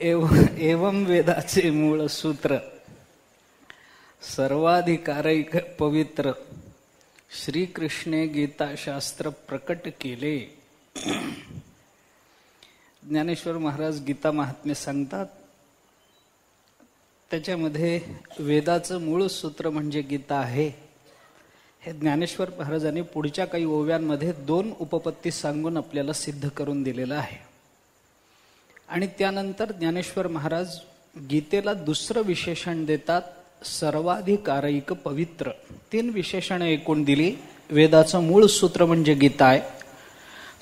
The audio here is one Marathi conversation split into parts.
एवं वेदाचे मूळ सूत्र सर्वाधिकारैक पवित्र श्रीकृष्णे गीताशास्त्र प्रकट केले. ज्ञानेश्वर महाराज गीता महात्म्य सांगतात, त्याच्यामध्ये वेदाचं मूळ सूत्र म्हणजे गीता आहे. हे ज्ञानेश्वर महाराजांनी पुढच्या काही ओव्यांमध्ये 2 उपपत्ती सांगून आपल्याला सिद्ध करून दिलेलं आहे. आणि त्यानंतर ज्ञानेश्वर महाराज गीतेला दुसरं विशेषण देतात, सर्वाधिकारैक पवित्र. 3 विशेषणं एकूण दिली. वेदाचं मूळ सूत्र म्हणजे गीता आहे,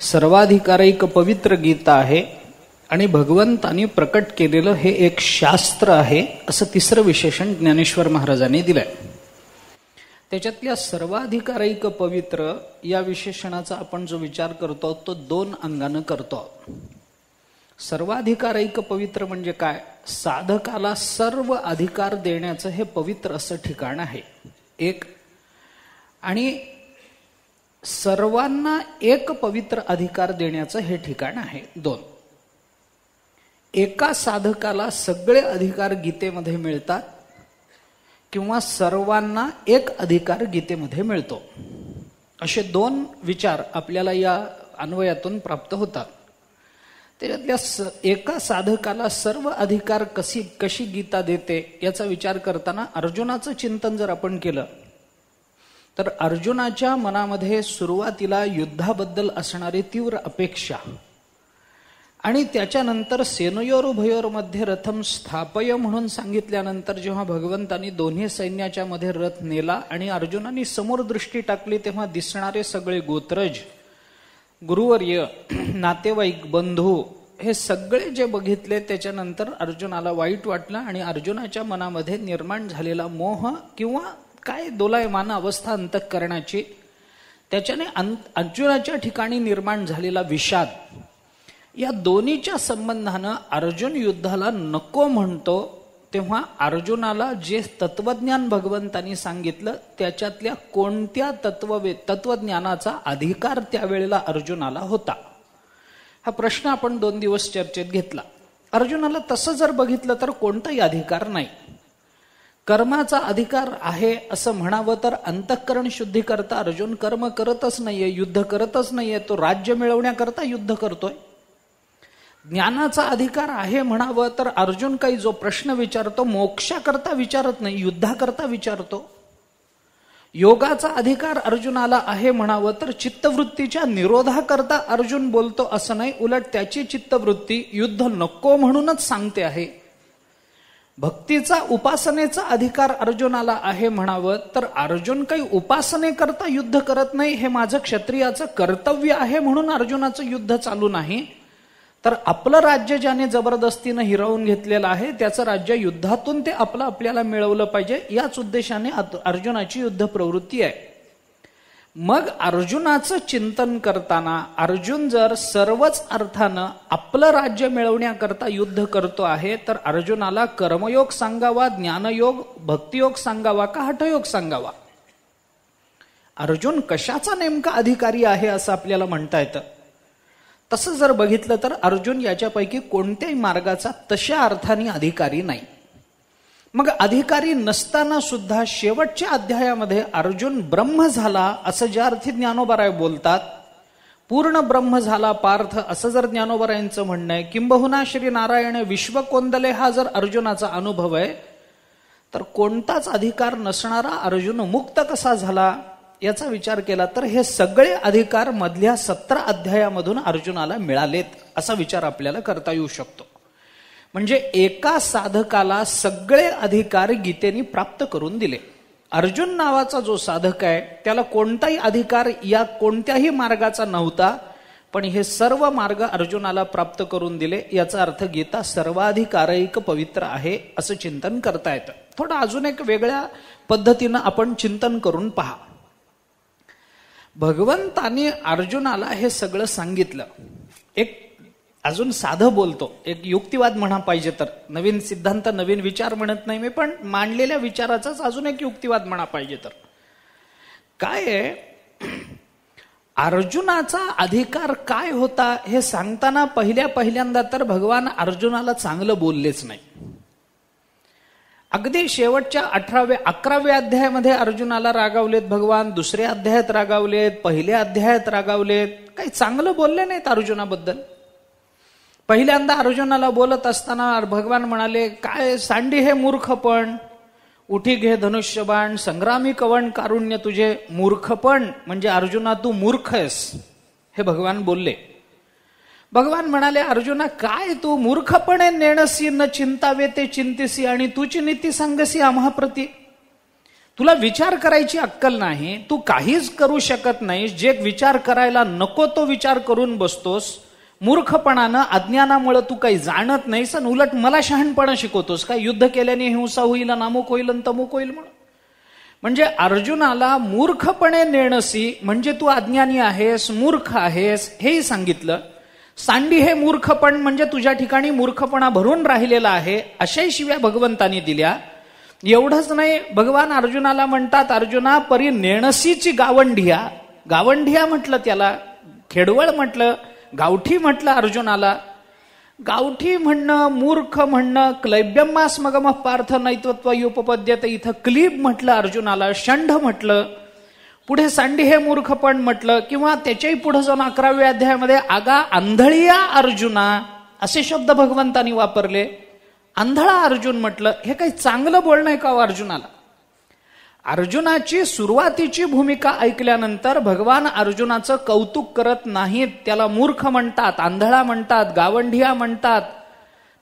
सर्वाधिकारैक पवित्र गीता आहे आणि भगवंतांनी प्रकट केलेलं हे एक शास्त्र आहे, असं 3रं विशेषण ज्ञानेश्वर महाराजांनी दिलंय. त्याच्यातल्या सर्वाधिकारैक पवित्र या विशेषणाचा आपण जो विचार करतो तो 2 अंगानं करतो. सर्वाधिकारैक पवित्र म्हणजे काय? साधकाला सर्व अधिकार देण्याचं हे पवित्र असं ठिकाण आहे एक, आणि सर्वांना एक पवित्र अधिकार देण्याचं हे ठिकाण आहे 2. एका साधकाला सगळे अधिकार गीतेमध्ये मिळतात किंवा सर्वांना एक अधिकार गीतेमध्ये मिळतो, असे 2 विचार आपल्याला या अन्वयातून प्राप्त होतात. त्याच्यातल्या एका साधकाला सर्व अधिकार कशी गीता देते याचा विचार करताना अर्जुनाचं चिंतन जर आपण केलं तर अर्जुनाच्या मनामध्ये सुरुवातीला युद्धाबद्दल असणारी तीव्र अपेक्षा आणि त्याच्यानंतर सेनयोरुभयोर्मध्ये रथम स्थापय म्हणून सांगितल्यानंतर जेव्हा भगवंतांनी दोन्ही सैन्याच्या मध्ये रथ नेला आणि अर्जुनाने समोर दृष्टी टाकली तेव्हा दिसणारे सगळे गोत्रज, गुरुवर्य, नातेवाईक, बंधू हे सगळे जे बघितले त्याच्यानंतर अर्जुनाला वाईट वाटलं आणि अर्जुनाच्या मनामध्ये निर्माण झालेला मोह किंवा काय दोलायमान अवस्था अंतःकरणाची, त्याच्याने अर्जुनाच्या ठिकाणी निर्माण झालेला विषाद, या दोन्हीच्या संबंधानं अर्जुन युद्धाला नको म्हणतो. तेव्हा अर्जुनाला जे तत्वज्ञान भगवंतांनी सांगितलं त्याच्यातल्या कोणत्या तत्वज्ञानाचा अधिकार त्यावेळेला अर्जुनाला होता, हा प्रश्न आपण 2 दिवस चर्चेत घेतला. अर्जुनाला तसं जर बघितलं तर कोणताही अधिकार नाही. कर्माचा अधिकार आहे असं म्हणावं तर अंतःकरण शुद्धी करता अर्जुन कर्म करतच नाहीये, युद्ध करतच नाहीये, तो राज्य मिळवण्याकरता युद्ध करतोय. ज्ञानाचा अधिकार आहे म्हणावं तर अर्जुन काही जो प्रश्न विचारतो मोक्षाकरता विचारत नाही, युद्धाकरता विचारतो. योगाचा अधिकार अर्जुनाला आहे म्हणावं तर चित्तवृत्तीच्या निरोधाकरता अर्जुन बोलतो असं नाही, उलट त्याची चित्तवृत्ती युद्ध नको म्हणूनच सांगते आहे. भक्तीचा उपासनेचा अधिकार अर्जुनाला आहे म्हणावं तर अर्जुन काही उपासनेकरता युद्ध करत नाही, हे माझं क्षत्रियाचं कर्तव्य आहे म्हणून अर्जुनाचं युद्ध चालू नाही, तर आपलं राज्य ज्याने जबरदस्तीनं हिरावून घेतलेलं आहे त्याचं राज्य युद्धातून ते आपल्याला मिळवलं पाहिजे, याच उद्देशाने अर्जुनाची युद्ध प्रवृत्ती आहे. मग अर्जुनाचं चिंतन करताना अर्जुन जर सर्वच अर्थानं आपलं राज्य मिळवण्याकरता युद्ध करतो आहे तर अर्जुनाला कर्मयोग सांगावा, ज्ञानयोग, भक्तियोग सांगावा का हठयोग सांगावा? अर्जुन कशाचा नेमका अधिकारी आहे असं आपल्याला म्हणता येतं. तसं जर बघितलं तर अर्जुन याच्यापैकी कोणत्याही मार्गाचा तशा अर्थाने अधिकारी नाही. मग अधिकारी नसताना सुद्धा शेवटच्या अध्यायामध्ये अर्जुन ब्रह्म झाला असं ज्या अर्थी ज्ञानोबाराय बोलतात, पूर्ण ब्रह्म झाला पार्थ असं जर ज्ञानोबारायांचं म्हणणं आहे, किंबहुना श्री नारायण विश्व कोंदले हा जर अर्जुनाचा अनुभव आहे, तर कोणताच अधिकार नसणारा अर्जुन मुक्त कसा झाला याचा विचार केला तर हे सगळे अधिकार मधल्या 17 अध्यायामधून अर्जुनाला मिळालेत असा विचार आपल्याला करता येऊ शकतो. म्हणजे एका साधकाला सगळे अधिकार गीतेने प्राप्त करून दिले. अर्जुन नावाचा जो साधक आहे त्याला कोणताही अधिकार या कोणत्याही मार्गाचा नव्हता, पण हे सर्व मार्ग अर्जुनाला प्राप्त करून दिले. याचा अर्थ गीता सर्वाधिकारैक पवित्र आहे असं चिंतन करता येतं. थोडं अजून एक वेगळ्या पद्धतीनं आपण चिंतन करून पहा. भगवंताने अर्जुनाला हे सगळं सांगितलं. एक अजून साधं बोलतो, एक युक्तिवाद म्हणा पाहिजे तर, नवीन सिद्धांत नवीन विचार म्हणत नाही मी, पण मांडलेल्या विचाराचाच अजून एक युक्तिवाद म्हणा पाहिजे तर काय आहे, अर्जुनाचा अधिकार काय होता हे सांगताना पहिल्यांदा तर भगवान अर्जुनाला चांगलं बोललेच नाही. अगदी शेवटच्या 11व्या अध्यायामध्ये अर्जुनाला रागावलेत भगवान, दुसऱ्या अध्यायात रागावलेत, पहिल्या अध्यायात रागावलेत, काही चांगलं बोलले नाहीत अर्जुनाबद्दल. पहिल्यांदा अर्जुनाला बोलत असताना भगवान म्हणाले, काय सांडी हे मूर्खपण, उठी घे धनुष्यबाण, संग्रामी कवण कारुण्य तुझे. मूर्खपण म्हणजे अर्जुना तू मूर्ख आहेस हे भगवान बोलले. भगवान म्हणाले, अर्जुना काय तू मूर्खपणे नेणसी, न चिंतावे ते चिंतिसी, आणि तुची नीती सांगसी आम्हाप्रती. तुला विचार करायची अक्कल नाही, तू काहीच करू शकत नाहीस, जे विचार करायला नको तो विचार करून बसतोस. मूर्खपणानं अज्ञानामुळे तू काही जाणत नाहीस आणि उलट मला शहाणपणा शिकवतोस. काय युद्ध केल्याने हिंसा होईल, नामुक होईल आणि तमुक होईल म्हणून. म्हणजे अर्जुनाला मूर्खपणे नेणसी म्हणजे तू अज्ञानी आहेस, मूर्ख आहेस हेही सांगितलं. सांडी हे मूर्खपण म्हणजे तुझ्या ठिकाणी मूर्खपणा भरून राहिलेला आहे, अशाही शिव्या भगवंतांनी दिल्या. एवढंच नाही, भगवान अर्जुनाला म्हणतात, अर्जुना परी नेणसीची गावंढिया. गावंढिया म्हटलं त्याला, खेडवळ म्हटलं, गावठी म्हटलं अर्जुनाला. गावठी म्हणणं, मूर्ख म्हणणं, क्लैब्यमास्मगम पार्थ नैत्वत्वयुपपद्यते, इथं क्लीब म्हटलं अर्जुनाला, षंढ म्हटलं, पुढे सांडी हे मूर्खपण म्हटलं, किंवा त्याच्याही पुढे जाऊन 11व्या अध्यायामध्ये आगा आंधळिया अर्जुना असे शब्द भगवंतांनी वापरले. आंधळा अर्जुन म्हटलं. हे काही चांगलं बोलणं आहे का अर्जुनाला? अर्जुनाची सुरुवातीची भूमिका ऐकल्यानंतर भगवान अर्जुनाचं कौतुक करत नाहीत. त्याला मूर्ख म्हणतात, आंधळा म्हणतात, गावंढिया म्हणतात,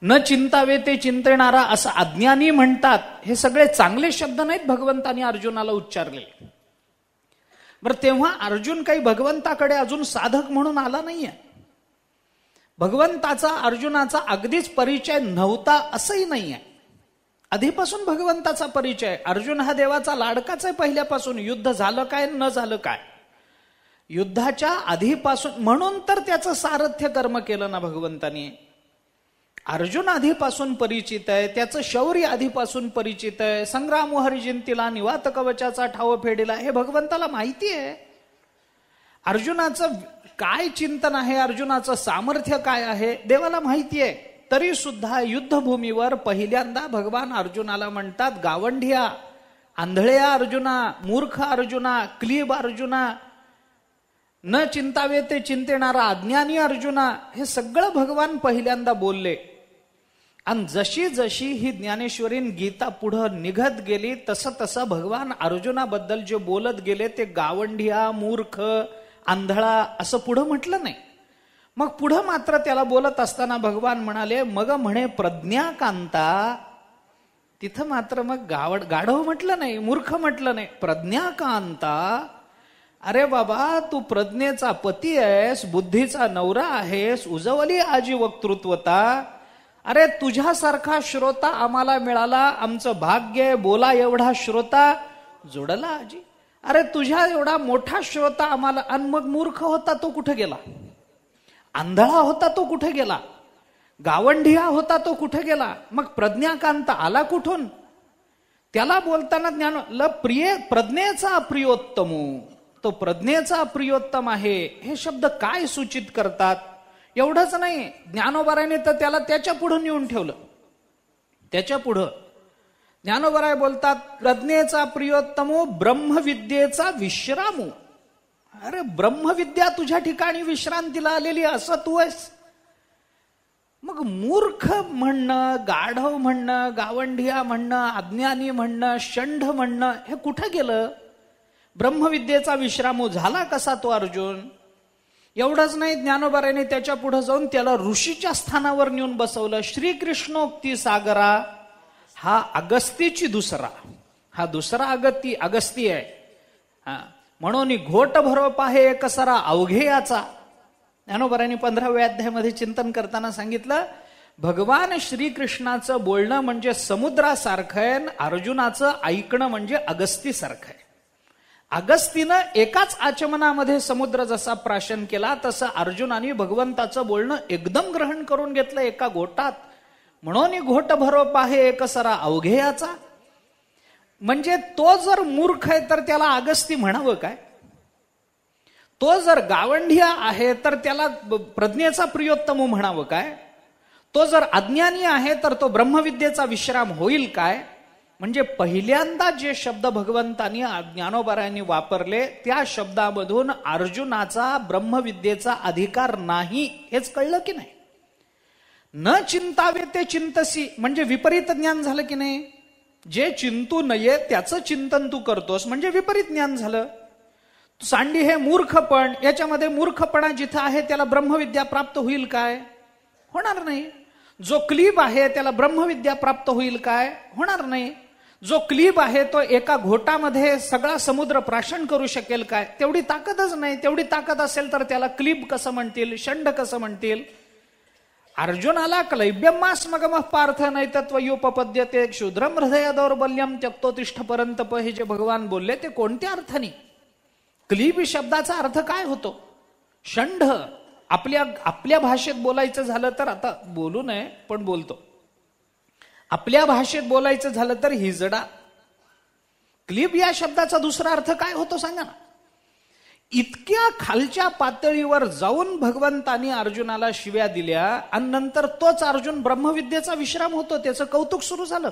न चिंतावे ते चिंतणारा असं अज्ञानी म्हणतात. हे सगळे चांगले शब्द नाहीत भगवंतांनी अर्जुनाला उच्चारले. बरं, तेव्हा अर्जुन काही भगवंताकडे अजून साधक म्हणून आला नाहीये. भगवंताचा अर्जुनाचा अगदीच परिचय नव्हता असंही नाहीये. आधीपासून भगवंताचा परिचय. अर्जुन हा देवाचा लाडकाच आहे पहिल्यापासून. युद्ध झालं काय न झालं काय, युद्धाच्या आधीपासून. म्हणून तर त्याचं सारथ्य कर्म केलं ना भगवंतानी. अर्जुन आधीपासून परिचित आहे, त्याचं शौर्य आधीपासून परिचित आहे. संग्राम हरिजिंतीला निवात कवचाचा ठाव फेडिला हे भगवंताला माहिती आहे. अर्जुनाचं काय चिंतन आहे, अर्जुनाचं सामर्थ्य काय आहे देवाला माहिती आहे. तरी सुद्धा युद्धभूमीवर पहिल्यांदा भगवान अर्जुनाला म्हणतात, गावंढिया, आंधळ्या अर्जुना, मूर्ख अर्जुना, क्लीब अर्जुना, न चिंतावे ते चिंतेणारा अज्ञानी अर्जुना. हे सगळं भगवान पहिल्यांदा बोलले. आणि जशी जशी ही ज्ञानेश्वरीन गीता पुढं निघत गेली तसं तसं भगवान अर्जुनाबद्दल जे बोलत गेले ते गावंढिया, मूर्ख, आंधळा असं पुढं म्हटलं नाही. मग पुढं मात्र त्याला बोलत असताना भगवान म्हणाले, मग म्हणे प्रज्ञाकांता. तिथं मात्र मग गाढव म्हटलं नाही, मूर्ख म्हटलं नाही, प्रज्ञाकांता. अरे बाबा, तू प्रज्ञेचा पती आहेस, बुद्धीचा नवरा आहेस, उजवली आजी वक्तृत्वता. अरे तुझ्यासारखा श्रोता आम्हाला मिळाला, आमचं भाग्य. बोला एवढा श्रोता जोडला आजी. अरे तुझ्या एवढा मोठा श्रोता आम्हाला. आणि मग मूर्ख होता तो कुठे गेला, आंधळा होता तो कुठे गेला, गावंढिया होता तो कुठे गेला, मग प्रज्ञाकांत आला कुठून? त्याला बोलताना ज्ञान प्रिय प्रज्ञेचा प्रियोत्तम, तो प्रज्ञेचा प्रियोत्तम आहे हे शब्द काय सूचित करतात? एवढंच नाही, ज्ञानोबारायने तर त्याला त्याच्या पुढं नेऊन ठेवलं. त्याच्या पुढं ज्ञानोबाराय बोलतात, प्रज्ञेचा प्रियोत्तमो ब्रह्मविद्येचा विश्रामो. अरे ब्रह्मविद्या तुझ्या ठिकाणी विश्रांतीला आलेली असं तू आहेस. मग मूर्ख म्हणणं, गाढव म्हणणं, गावंढिया म्हणणं, अज्ञानी म्हणणं, षंढ म्हणणं हे कुठं गेलं? ब्रह्मविद्येचा विश्रामो झाला कसा तो अर्जुन? एवढंच नाही, ज्ञानोबारायने त्याच्या पुढे जाऊन त्याला ऋषीच्या स्थानावर नेऊन बसवलं. श्रीकृष्णोक्ती सागरा हा अगस्तीची दुसरा, हा दुसरा अगस्ती आहे. म्हणून घोट भरो पाहे एकसरा अवघेयाचा. ज्ञानोबारायने 15व्या अध्यायामध्ये चिंतन करताना सांगितलं, भगवान श्रीकृष्णाचं बोलणं म्हणजे समुद्रासारखं आहे, अर्जुनाचं ऐकणं म्हणजे अगस्तीसारखं आहे. अगस्तीनं एकाच आचमनामध्ये समुद्र जसा प्राशन केला तसं अर्जुनाने भगवंताचं बोलणं एकदम ग्रहण करून घेतलं एका घोटात. म्हणून घोट भरो पाहे एकसरा अवघेयाचा. म्हणजे तो जर मूर्ख आहे तर त्याला अगस्ती म्हणावं काय? तो जर गावंढ्य आहे तर त्याला प्रज्ञेचा प्रियोत्तम म्हणावं काय? तो जर अज्ञानी आहे तर तो ब्रह्मविद्येचा विश्राम होईल काय? म्हणजे पहिल्यांदा जे शब्द भगवंतांनी ज्ञानोबारायांनी वापरले त्या शब्दामधून अर्जुनाचा ब्रह्मविद्येचा अधिकार नाही हेच कळलं की नाही? न चिंतावे ते चिंतसी म्हणजे विपरीत ज्ञान झालं की नाही? जे चिंतू नये त्याचं चिंतन तू करतोस म्हणजे विपरीत ज्ञान झालं. सांडी हे मूर्खपण, याच्यामध्ये मूर्खपणा जिथं आहे त्याला ब्रह्मविद्या प्राप्त होईल काय? होणार नाही. जो क्लीब आहे त्याला ब्रह्मविद्या प्राप्त होईल काय? होणार नाही. जो क्लीब आहे तो एका घोटामध्ये सगळा समुद्र प्राशन करू शकेल काय? तेवढी ताकदच नाही. तेवढी ताकद असेल तर त्याला क्लीब कसं म्हणतील, षंड कसं म्हणतील? अर्जुनाला क्लैब्यमास्मगमः पार्थ नैतत्वयोपपद्यते क्षुद्रम हृदय दौर्बल्यम त्यक्तोतिष्ठ परंतप हे जे भगवान बोलले ते कोणत्या अर्थाने? क्लीब शब्दाचा अर्थ काय होतो? षंड. आपल्या भाषेत बोलायचं झालं तर, आता बोलू नये पण बोलतो, आपल्या भाषेत बोलायचं झालं तर हिजडा. क्लीब या शब्दाचा दुसरा अर्थ काय होतो सांगा ना? इतक्या खालच्या पातळीवर जाऊन भगवंतानी अर्जुनाला शिव्या दिल्या आणि नंतर तोच अर्जुन ब्रह्मविद्येचा विश्राम होतो, त्याचं कौतुक सुरू झालं.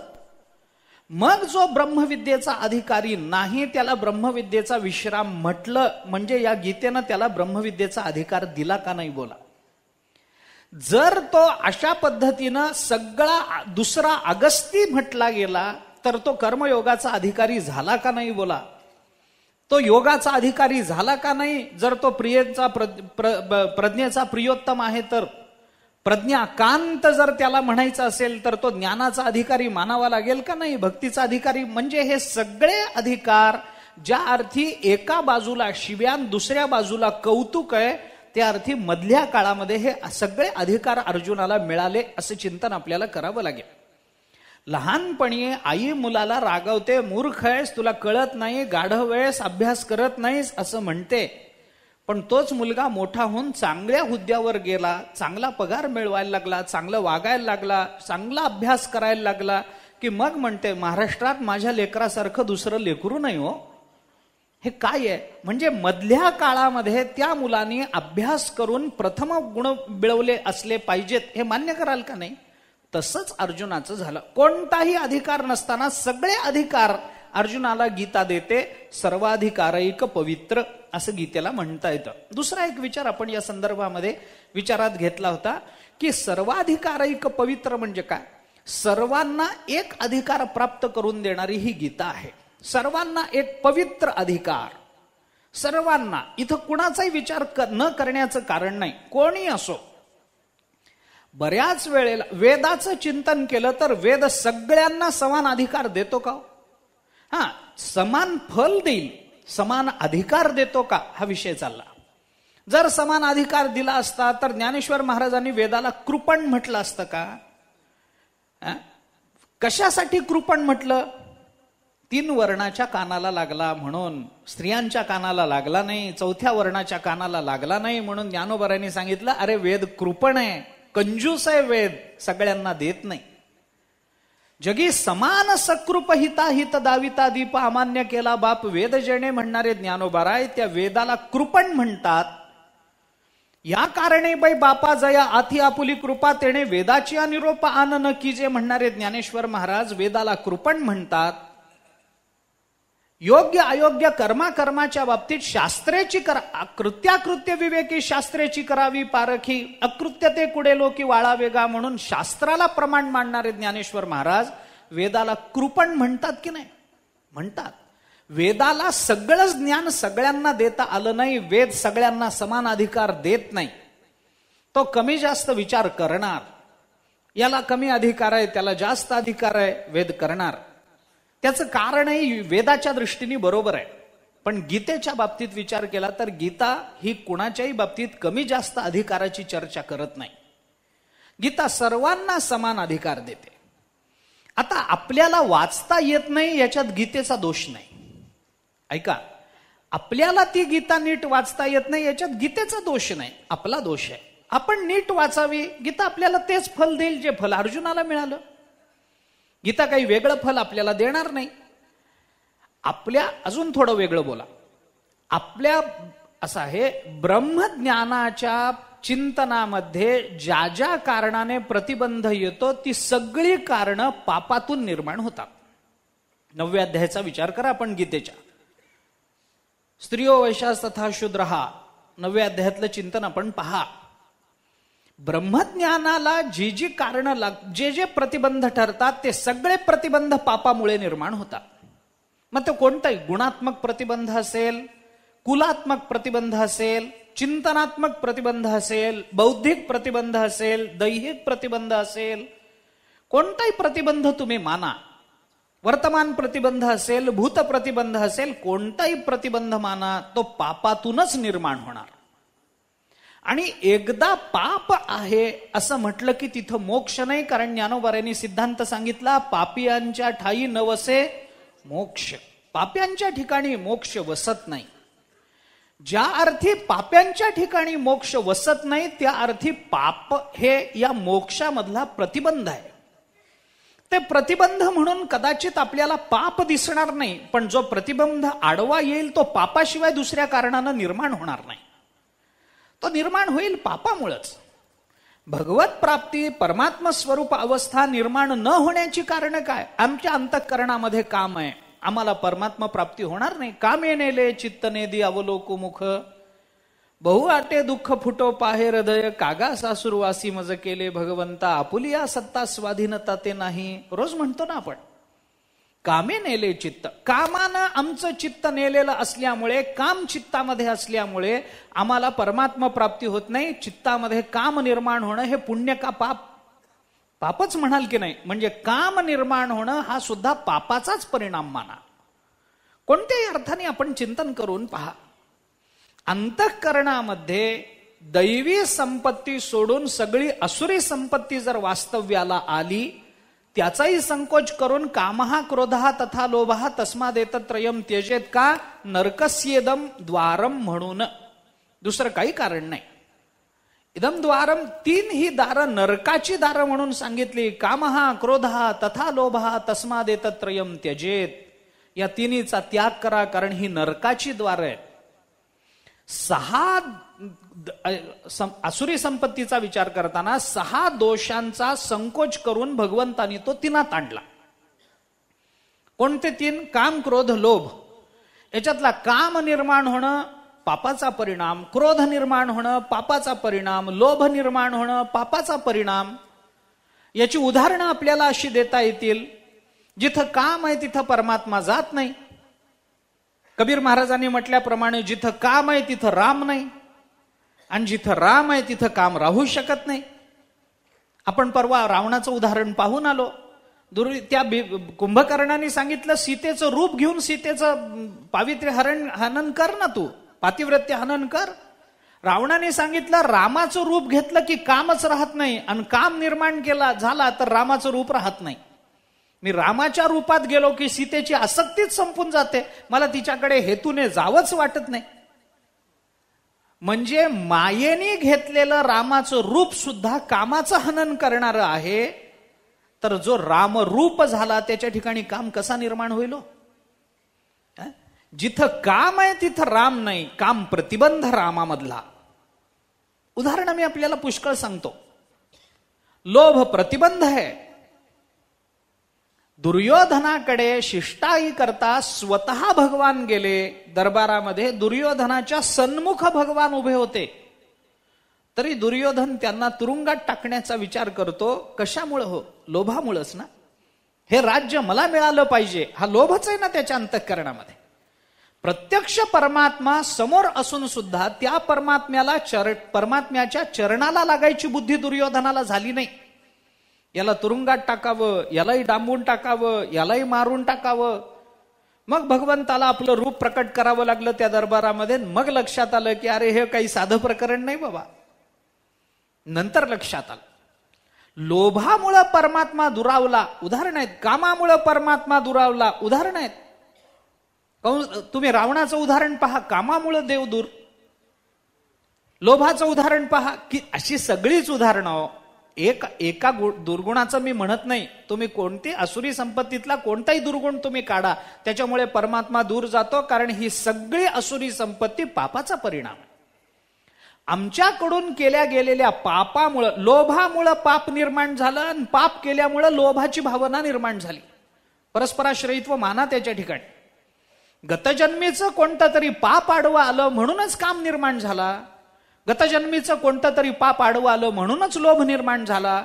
मग जो ब्रह्मविद्येचा अधिकारी नाही त्याला ब्रह्मविद्येचा विश्राम म्हटलं म्हणजे या गीतेनं त्याला ब्रह्मविद्येचा अधिकार दिला का नाही? बोला. जर तो अशा पद्धतीनं सगळा दुसरा अगस्ती म्हटला गेला तर तो कर्मयोगाचा अधिकारी झाला का नाही? बोला. तो योगाचा अधिकारी झाला का नाही? जर तो प्रज्ञेचा प्रियोत्तम आहे तर, प्रज्ञाकांत जर त्याला म्हणायचं असेल तर तो ज्ञानाचा अधिकारी मानावा लागेल का नाही? भक्तीचा अधिकारी. म्हणजे हे सगळे अधिकार ज्या अर्थी एका बाजूला शिव्यान दुसऱ्या बाजूला कौतुक आहे त्या अर्थी मधल्या काळामध्ये हे सगळे अधिकार अर्जुनाला मिळाले असं चिंतन आपल्याला करावं लागेल. लहानपणी आई मुलाला रागवते, मूर्ख आहेस, तुला कळत नाही, गाढव आहेस, अभ्यास करत नाहीस असं म्हणते. पण तोच मुलगा मोठा होऊन चांगल्या हुद्द्यावर गेला, चांगला पगार मिळवायला लागला, चांगलं वागायला लागला, चांगला अभ्यास करायला लागला की मग म्हणते महाराष्ट्रात माझ्या लेकरासारखं दुसरं लेकरू नाही हो. हे काय आहे? म्हणजे मधल्या काळामध्ये त्या मुलांनी अभ्यास करून प्रथम गुण मिळवले असले पाहिजेत हे मान्य कराल का नाही? तसंच अर्जुनाचं झालं. कोणताही अधिकार नसताना सगळे अधिकार अर्जुनाला गीता देते. सर्वाधिकारैक पवित्र असं गीतेला म्हणता येतं. दुसरा एक विचार आपण या संदर्भामध्ये विचारात घेतला होता की सर्वाधिकारैक पवित्र म्हणजे काय? सर्वांना एक अधिकार प्राप्त करून देणारी ही गीता आहे. सर्वांना एक पवित्र अधिकार, सर्वांना. इथं कुणाचाही विचार न करण्याचं कारण नाही, कोणी असो. बऱ्याच वेळेला वेदाचं चिंतन केलं तर वेद सगळ्यांना समान अधिकार देतो का? हा, समान फल देईल, समान अधिकार देतो का हा विषय चालला. जर समान अधिकार दिला असता तर ज्ञानेश्वर महाराजांनी वेदाला कृपण म्हटलं असतं का? कशासाठी कृपण म्हटलं? 3 वर्णाच्या कानाला लागला म्हणून, स्त्रियांच्या कानाला लागला नाही, 4थ्या वर्णाच्या कानाला लागला नाही म्हणून ज्ञानोबारांनी सांगितलं अरे वेद कृपण आहे, कंजूस आहे वेद, सगळ्यांना देत नाही. जगी समान सकृप हिता हित दाविता दीप अमान्य केला बाप वेद जेणे म्हणणारे ज्ञानोबाराय त्या वेदाला कृपण म्हणतात. या कारणे बै बापा जया आथी आपुली कृपा तेणे वेदाची निरोप आन न कीजे म्हणणारे ज्ञानेश्वर महाराज वेदाला कृपण म्हणतात. योग्य अयोग्य कर्माच्या बाबतीत शास्त्रेची कृत्याकृत्य विवेकी शास्त्रेची करावी पारखी, अकृत्यते कुडे लोकी वाळा वेगा म्हणून शास्त्राला प्रमाण मांडणारे ज्ञानेश्वर महाराज वेदाला कृपण म्हणतात की नाही? म्हणतात. वेदाला सगळंच ज्ञान सगळ्यांना देता आलं नाही. वेद सगळ्यांना समान अधिकार देत नाही. तो कमी जास्त विचार करणार, याला कमी अधिकार आहे त्याला जास्त अधिकार आहे, वेद करणार. त्याचं कारणही वेदाच्या दृष्टीने बरोबर आहे. पण गीतेच्या बाबतीत विचार केला तर गीता ही कुणाच्याही बाबतीत कमी जास्त अधिकाराची चर्चा करत नाही. गीता सर्वांना समान अधिकार देते. आता आपल्याला वाचता येत नाही याच्यात गीतेचा दोष नाही. ऐका, आपल्याला ती गीता नीट वाचता येत नाही याच्यात गीतेचा दोष नाही, आपला दोष आहे. आपण नीट वाचावी, गीता आपल्याला तेच फल देईल जे फल अर्जुनाला मिळालं. गीता काही वेगळं फल आपल्याला देणार नाही. अजून थोडं वेगळं बोला. असा आहे, ब्रह्मज्ञानाच्या चिंतनामध्ये ज्या ज्या कारणाने प्रतिबंध येतो ती सगळी कारणं पापातून निर्माण होतात. 9व्या अध्यायाचा विचार करा आपण गीतेच्या. स्त्रियो वैशास तथा शूद्रहा 9व्या अध्यायातलं चिंतन आपण पहा. ब्रह्मज्ञानाला जी जी कारण जे जे प्रतिबंध ठरतात ते सगळे प्रतिबंध पापामुळे निर्माण होतात. मग ते कोणताही गुणात्मक प्रतिबंध असेल, कुलात्मक प्रतिबंध असेल, चिंतनात्मक प्रतिबंध असेल, बौद्धिक प्रतिबंध असेल, दैहिक प्रतिबंध असेल, कोणताही प्रतिबंध तुम्ही माना, वर्तमान प्रतिबंध असेल, भूत प्रतिबंध असेल, कोणताही प्रतिबंध माना, तो पापातूनच निर्माण होणार. आणि एकदा पाप आहे असं म्हटलं की तिथं मोक्ष नाही, कारण ज्ञानोबाऱ्यांनी सिद्धांत सांगितला, पापियांच्या ठाई न वसे मोक्ष. पाप्यांच्या ठिकाणी मोक्ष वसत नाही. ज्या अर्थी पाप्यांच्या ठिकाणी मोक्ष वसत नाही त्या अर्थी पाप हे या मोक्षामधला प्रतिबंध आहे. ते प्रतिबंध म्हणून कदाचित आपल्याला पाप दिसणार नाही, पण जो प्रतिबंध आडवा येईल तो पापाशिवाय दुसऱ्या कारणानं निर्माण होणार नाही. तो निर्माण होईल पापामुळेच. भगवत प्राप्ती, परमात्मा स्वरूप अवस्था निर्माण न होण्याची कारण काय? आमच्या अंतःकरणामध्ये काम आहे, आम्हाला परमात्मा प्राप्ती होणार नाही. कामे नेले चित्त नेदी अवलोकु मुख, बहु आटे दुःख फुटो पाहे हृदय, कागा सासुरवासी मज केले भगवंता, आपुलिया सत्ता स्वाधीनता ते नाही. रोज म्हणतो ना आपण, कामे नेले चित्त. कामानं आमचं चित्त नेलेलं असल्यामुळे, काम चित्तामध्ये असल्यामुळे आम्हाला परमात्मा प्राप्ती होत नाही. चित्तामध्ये काम निर्माण होणं हे पुण्य का पाप? पापच म्हणाल की नाही. म्हणजे काम निर्माण होणं हा सुद्धा पापाचाच परिणाम माना. कोणत्याही अर्थाने आपण चिंतन करून पहा. अंतःकरणामध्ये दैवी संपत्ती सोडून सगळी असुरी संपत्ती जर वास्तव्याला आली, त्याचाही संकोच करून कामहा क्रोधहा तथा लोभहा तस्मादेतत्रयम त्यजेत, का नरकस्येदम द्वारम म्हणून, दुसरं काही कारण नाही. इदम द्वारम, 3 ही दारं नरकाची दारं म्हणून सांगितली. कामहा क्रोधहा तथा लोभहा तस्मादेतत्रयम त्यजेत, या 3हीचा त्याग करा, कारण ही नरकाची द्वार आहेत. 6 आसुरी संपत्तीचा विचार करताना 6 दोषांचा संकोच करून भगवंतानी तो 3आत आणला. कोणते 3? काम क्रोध लोभ. याच्यातला काम निर्माण होणं पापाचा परिणाम, क्रोध निर्माण होणं पापाचा परिणाम, लोभ निर्माण होणं पापाचा परिणाम. याची उदाहरणं आपल्याला अशी देता येतील. जिथं काम आहे तिथं परमात्मा जात नाही. कबीर महाराजांनी म्हटल्याप्रमाणे जिथं काम आहे तिथं राम नाही, आणि जिथं राम आहे तिथं काम राहू शकत नाही. आपण परवा रावणाचं उदाहरण पाहून आलो. त्या कुंभकर्णाने सांगितलं, सीतेचं रूप घेऊन सीतेचं पावित्र्य हनन कर ना, तू पातिव्रत्य हनन कर. रावणाने सांगितलं, रामाचं रूप घेतलं की कामच राहत नाही, आणि काम निर्माण झाला तर रामाचं रूप राहत नाही. मी रामाच्या रूपात गेलो की सीतेची आसक्तीच संपून जाते, मला तिच्याकडे हेतूने जावंच वाटत नाही. म्हणजे मायेने घेतलेलं रामाचं रूप सुद्धा कामाचं हनन करणारं आहे. तर जो रामरूप झाला त्याच्या ठिकाणी काम कसा निर्माण होईल? जिथं काम आहे तिथं राम नाही, काम प्रतिबंध रामामधला. उदाहरण मी आपल्याला पुष्कळ सांगतो. लोभ प्रतिबंध आहे. दुर्योधनाकडे शिष्टाई करता स्वतः भगवान गेले दरबारामध्ये. दुर्योधनाच्या सन्मुख भगवान उभे होते, तरी दुर्योधन त्यांना तुरुंगात टाकण्याचा विचार करतो. कशामुळे? हो, लोभामुळेच ना. हे राज्य मला मिळालं पाहिजे, हा लोभच आहे ना त्याच्या अंतःकरणामध्ये. प्रत्यक्ष परमात्मा समोर असून सुद्धा त्या परमात्म्याच्या चरणाला लागायची बुद्धी दुर्योधनाला झाली नाही. याला तुरुंगात टाकावं, यालाही डांबून टाकावं, यालाही मारून टाकावं. मग भगवंताला आपलं रूप प्रकट करावं लागलं त्या दरबारामध्ये. मग लक्षात आलं की अरे हे काही साधं प्रकरण नाही बाबा. नंतर लक्षात आलं, लोभामुळं परमात्मा दुरावला, उदाहरण आहेत. कामामुळं परमात्मा दुरावला, उदाहरण आहेत. तुम्ही रावणाचं उदाहरण पहा, कामामुळं देव दूर. लोभाचं उदाहरण पहा, की अशी सगळीच उदाहरणं एका दुर्गुणाचं मी म्हणत नाही. तुम्ही कोणती असुरी संपत्तीतला कोणताही दुर्गुण तुम्ही काढा, त्याच्यामुळे परमात्मा दूर जातो, कारण ही सगळी असुरी संपत्ती पापाचा परिणाम आहे. आमच्याकडून केल्या गेलेल्या पापामुळं, लोभामुळं पाप निर्माण झालं, आणि पाप केल्यामुळं लोभाची भावना निर्माण झाली. परस्पराश्रयित्व माना त्याच्या ठिकाणी. गतजन्मीचं कोणतं तरी पाप आडवं आलं म्हणूनच काम निर्माण झाला, गतजन्मीचं कोणतं तरी पाप आडवं आलं म्हणूनच लोभ निर्माण झाला.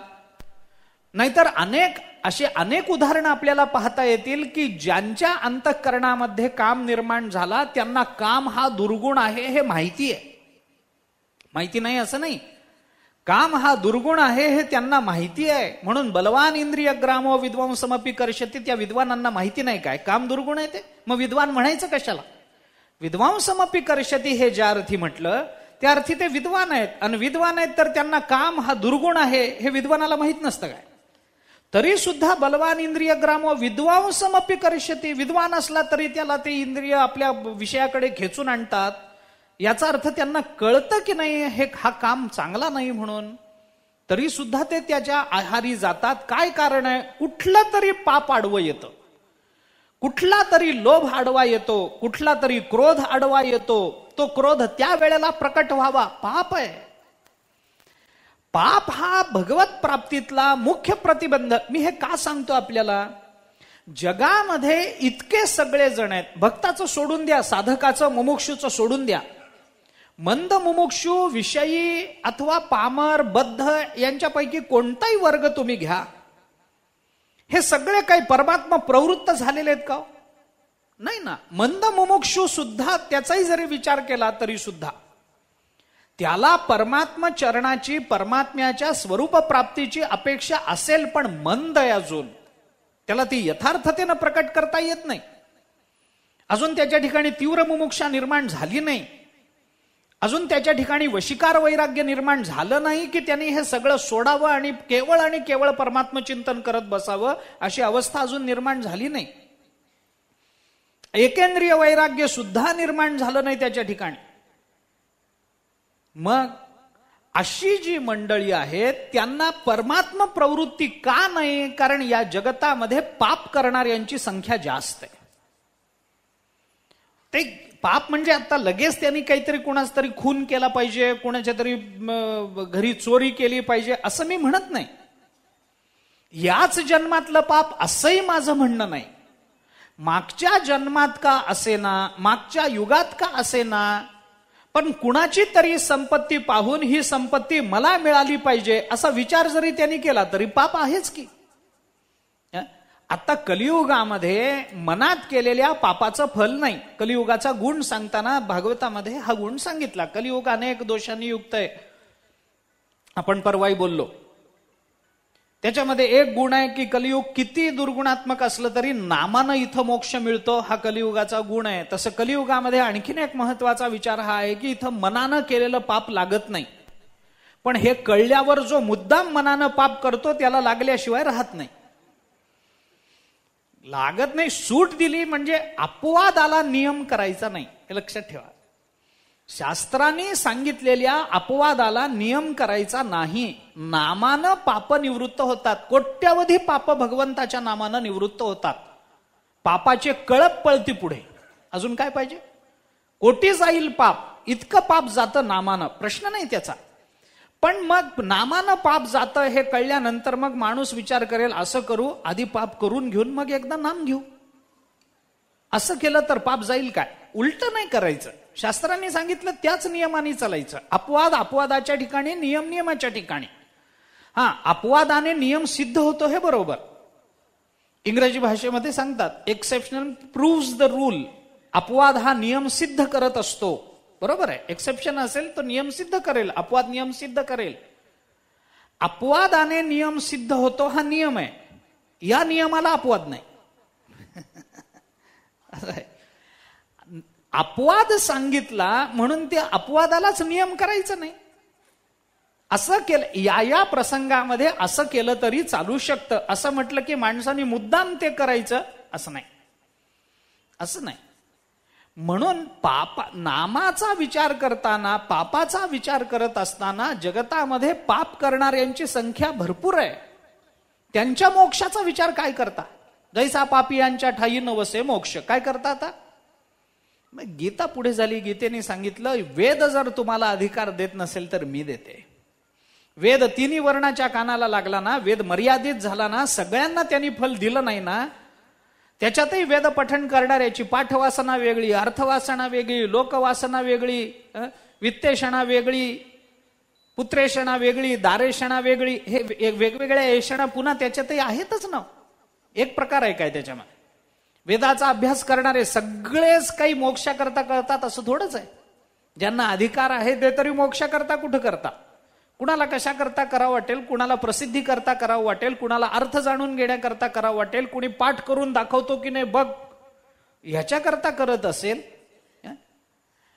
नाहीतर अनेक उदाहरणं आपल्याला पाहता येतील की ज्यांच्या अंतःकरणामध्ये काम निर्माण झाला त्यांना काम हा दुर्गुण आहे हे माहिती आहे. माहिती नाही असं नाही, काम हा दुर्गुण आहे हे त्यांना माहिती आहे. म्हणून बलवान इंद्रिय ग्रामो विद्वांसमपि कर्षति, त्या विद्वानांना माहिती नाही काय काम दुर्गुण आहे ते. मग विद्वान म्हणायचं कशाला? विद्वांसमपि कर्षति हे ज्या अर्थी म्हटलं त्या अर्थी ते विद्वान आहेत, आणि विद्वान आहेत तर त्यांना काम हा दुर्गुण आहे हे विद्वानाला माहित नसतं काय? तरी सुद्धा बलवान इंद्रिय ग्रामो विद्वांसमपि कर्षति, विद्वान असला तरी त्याला ते इंद्रिय आपल्या विषयाकडे खेचून आणतात. याचा अर्थ त्यांना कळतं की नाही हा काम चांगला नाही म्हणून, तरी सुद्धा ते त्याच्या आहारी जातात. काय कारण आहे? कुठलं तरी पाप आडवं येतं, कुठला तरी लोभ आडवा येतो, कुठला तरी क्रोध आडवा येतो. तो क्रोध त्या वेळेला प्रकट व्हावा, पाप आहे. पाप हा भगवत प्राप्तीतला मुख्य प्रतिबंधक. मी हे का सांगतो आपल्याला? जगामध्ये इतके सगळे जण आहेत, भक्ताचं सोडून द्या, साधकाचं मुमुक्षूचं सोडून द्या, मंद मुमुक्षू, विषयी अथवा पामर, बद्ध यांच्यापैकी कोणताही वर्ग तुम्ही घ्या, हे सगळे काही परमात्मा प्रवृत्त झालेले आहेत का? नाही ना. मंद मुमुक्षू सुद्धा त्याचाही जरी विचार केला तरी सुद्धा त्याला परमात्मा चरणाची, परमात्म्याच्या स्वरूप प्राप्तीची अपेक्षा असेल, पण मंद आहे अजून, त्याला ती यथार्थतेनं प्रकट करता येत नाही. अजून त्याच्या ठिकाणी तीव्र मुमुक्षा निर्माण झाली नाही, अजून त्याच्या ठिकाणी वशिकार वैराग्य निर्माण झालं नाही की त्यांनी हे सगळं सोडावं आणि केवळ परमात्म चिंतन करत बसावं, अशी अवस्था अजून निर्माण झाली नाही. एकेंद्रिय वैराग्य सुद्धा निर्माण झालं नाही त्याच्या ठिकाणी. मग अशी जी मंडळी आहेत त्यांना परमात्म प्रवृत्ती का नाही? कारण या जगतामध्ये पाप करणाऱ्यांची संख्या जास्त आहे. ते पाप म्हणजे आता लगेच त्यांनी काहीतरी कोणाच तरी खून केला पाहिजे, कोणाच्या तरी घरी चोरी केली पाहिजे असं मी म्हणत नाही. याच जन्मातलं पाप असंही माझं म्हणणं नाही. मागच्या जन्मात का असेना, मागच्या युगात का असेना, पण कुणाची तरी संपत्ती पाहून ही संपत्ती मला मिळाली पाहिजे असा विचार जरी त्यांनी केला तरी पाप आहेच की. आता कलियुगामध्ये मनात केलेल्या पापाचं फल नाही. कलियुगाचा गुण सांगताना भागवतामध्ये हा गुण सांगितला. कलियुग अनेक दोषांनी युक्त आहे, आपण परवाही बोललो. त्याच्यामध्ये एक गुण आहे की कलियुग किती दुर्गुणात्मक असलं तरी नामानं इथं मोक्ष मिळतो, हा कलियुगाचा गुण आहे. तसं कलियुगामध्ये आणखीन एक महत्वाचा विचार हा आहे की इथं मनानं केलेलं पाप लागत नाही, पण हे कळल्यावर जो मुद्दाम मनानं पाप करतो त्याला लागल्याशिवाय राहत नाही. लागत नाही, सूट दिली म्हणजे अपवादाला नियम करायचा नाही, हे लक्षात ठेवा. शास्त्रांनी सांगितलेल्या अपवादाला नियम करायचा नाही. नामानं पाप निवृत्त होतात, कोट्यवधी पाप भगवंताच्या नामानं निवृत्त होतात. पापाचे कळप पळती पुढे, अजून काय पाहिजे? कोटी जाईल पाप, इतकं पाप जातं नामानं, प्रश्न नाही त्याचा. पण मग नामानं पाप जातं हे कळल्यानंतर मग माणूस विचार करेल, असं करू, आधी पाप करून घेऊन मग एकदा नाम घेऊ. असं केलं तर पाप जाईल काय? उलट नाही करायचं. शास्त्रांनी सांगितलं त्याच नियमाने चालायचं. अपवाद अपवादाच्या ठिकाणी, नियम नियमाच्या ठिकाणी. अपवादाने नियम सिद्ध होतो हे बरोबर. इंग्रजी भाषेमध्ये सांगतात एक्सेप्शनल प्रूव्हज द रूल. अपवाद हा नियम सिद्ध करत असतो, बरोबर आहे. एक्सेप्शन असेल तर नियम सिद्ध करेल, अपवाद नियम सिद्ध करेल. अपवादाने नियम सिद्ध होतो हा नियम आहे, या नियमाला अपवाद नाही. अपवाद सांगितला म्हणून त्या अपवादालाच नियम करायचं नाही. असं केलं, या प्रसंगामध्ये असं केलं तरी चालू शकतं. असं म्हटलं की माणसाने मुद्दाम ते करायचं असं नाही, असं नाही. म्हणून नामाचा विचार करताना, पापाचा विचार करत असताना जगतामध्ये पाप करणाऱ्यांची संख्या भरपूर आहे. त्यांच्या मोक्षाचा विचार काय करता? जैसा पापियांच्या ठाई नवसे मोक्ष. काय करता आता? मग गीता पुढे झाली. गीतेने सांगितलं, वेद जर तुम्हाला अधिकार देत नसेल तर मी देते. वेद तिन्ही वर्णाच्या कानाला लागला ना, वेद मर्यादित झाला ना, सगळ्यांना त्यांनी फल दिलं नाही ना, त्याच्यातही वेद पठण करणाऱ्याची पाठवासना वेगळी, अर्थवासना वेगळी, लोकवासना वेगळी, वित्तेषणा वेगळी, पुत्रेषणा वेगळी, दारेषणा वेगळी, हे वेगवेगळ्या येषणा पुन्हा त्याच्यातही आहेतच ना. एक प्रकार आहे काय त्याच्यामध्ये? वेदाचा अभ्यास करणारे सगळेच काही मोक्षाकरता करतात असं थोडंच आहे. ज्यांना अधिकार आहे ते तरी मोक्षाकरता कुठं करता? कुणाला कशा करता करावं वाटेल, कुणाला प्रसिद्धी करता करावं वाटेल, कुणाला अर्थ जाणून घेण्याकरता करावं वाटेल, कुणी पाठ करून दाखवतो की नाही बघ ह्याच्याकरता करत असेल.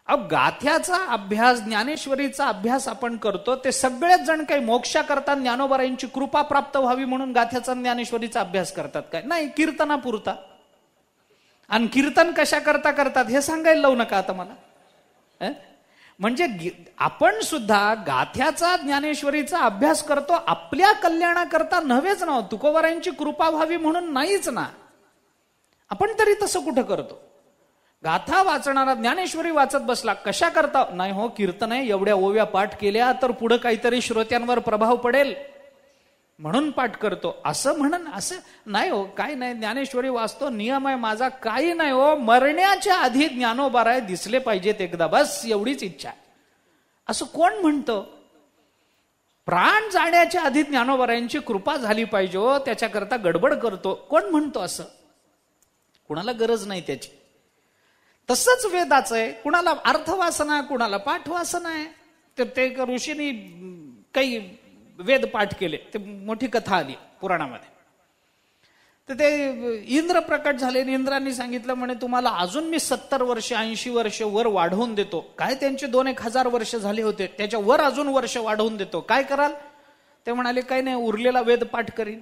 अब गाथ्याचा अभ्यास, ज्ञानेश्वरीचा अभ्यास आपण करतो ते सगळेच जण काही मोक्षाकरता ज्ञानोबारायांची कृपा प्राप्त व्हावी म्हणून गाथ्याचा ज्ञानेश्वरीचा अभ्यास करतात काय? नाही, कीर्तनापुरता. आणि कीर्तन कशा करता करतात हे सांगायला लावू नका आता मला. म्हणजे आपण सुद्धा गाथ्याचा ज्ञानेश्वरीचा अभ्यास करतो आपल्या कल्याणाकरता नव्हेच ना, तुकोबारायांची कृपा व्हावी म्हणून नाहीच ना. आपण तरी तसं कुठं करतो? गाथा वाचणारा ज्ञानेश्वरी वाचत बसला कशा करता? नाही हो, कीर्तन आहे, एवढ्या ओव्या पाठ केल्या तर पुढे काहीतरी श्रोत्यांवर प्रभाव पडेल म्हणून पाठ करतो असं म्हणून असं नाही हो. काय नाही, ज्ञानेश्वरी वाचतो, नियम आहे माझा, काही नाही हो. मरण्याच्या आधी ज्ञानोबाराय दिसले पाहिजेत एकदा, बस एवढीच इच्छा आहे असं कोण म्हणतं? प्राण जाण्याच्या आधी ज्ञानोबारायांची कृपा झाली पाहिजे हो, त्याच्याकरता गडबड करतो कोण म्हणतो? असं कुणाला गरज नाही त्याची. तसंच वेदाचं आहे, कुणाला अर्थवासना, कुणाला पाठवासना आहे. तर ते ऋषींनी काही वेद पाठ केले, ते मोठी कथा आली पुराणामध्ये. तर ते इंद्र प्रकट झाले, इंद्रांनी सांगितलं म्हणे तुम्हाला अजून मी 70 वर्ष 80 वर्ष वर वाढवून देतो. काय त्यांचे 2-1000 वर्ष झाले होते, त्याच्या वर अजून वर्ष वाढवून देतो, काय कराल? ते म्हणाले काही नाही, उरलेला वेद पाठ करीन.